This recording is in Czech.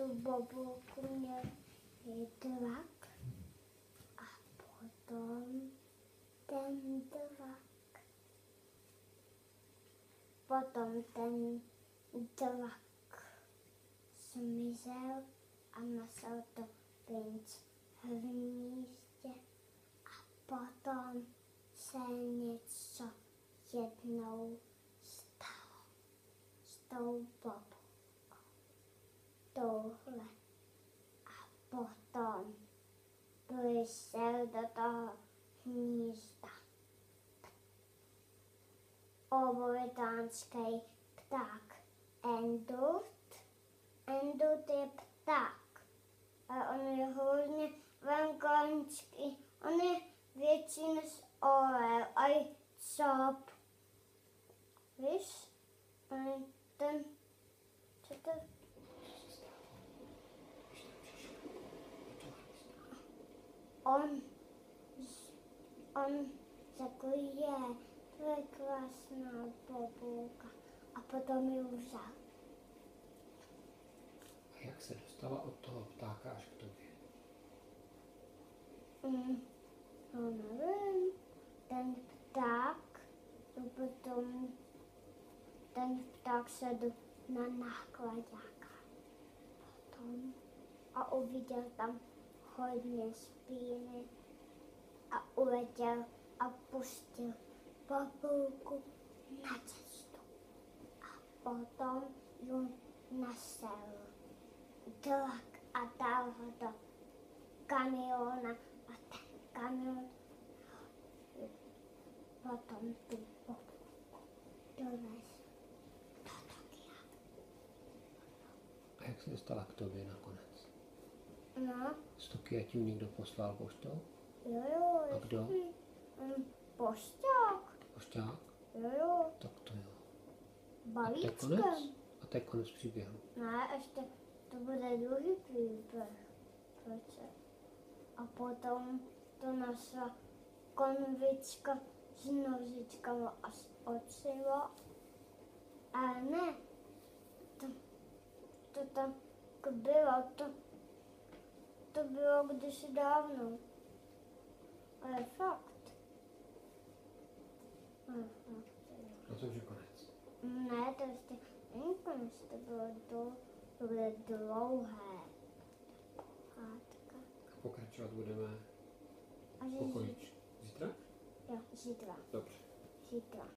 tu bobulku měl drak a potom ten drak zmizel a našel to princ v hnízdě a potom se něco jednou stalo s tou bobulkou. Touhle. A potom přišel do toho hnízda obrovitánský pták Endut. Endut je pták, ale on je hodně velkoňský. On je větší než orel a i cop. Víš? Ten, co to? On řekl, to je krásná bobulka a potom ji vzal. A jak se dostala od toho ptáka až k tobě? No nevím, ten pták sedl na náklaďáka potom a uviděl tam hodně spíny a uletěl a pustil bobulku na cestu. A potom ji našel drak a dal ho do kamiona a ten kamion potom tu bobulku dovez do Tokia. A jak se dostala k tobě nakonec? No. Z Tokia ti někdo poslal poštou? Jo. A kdo? Pošťák. Pošťák? Jo. Tak to jo. Balíčkem. A to je konec příběhu. Ne, ještě to bude druhý příběh. A potom to našla konvička s nožičkama a s očima. Ale ne, to tak bylo, to bylo kdysi dávno. Ale fakt. A to už je konec. Ne, to ještě není konec, to bude dlouhé. Pohádka. A pokračovat budeme A že pokojit. Zítra? Jo, zítra. Dobře. Zítra.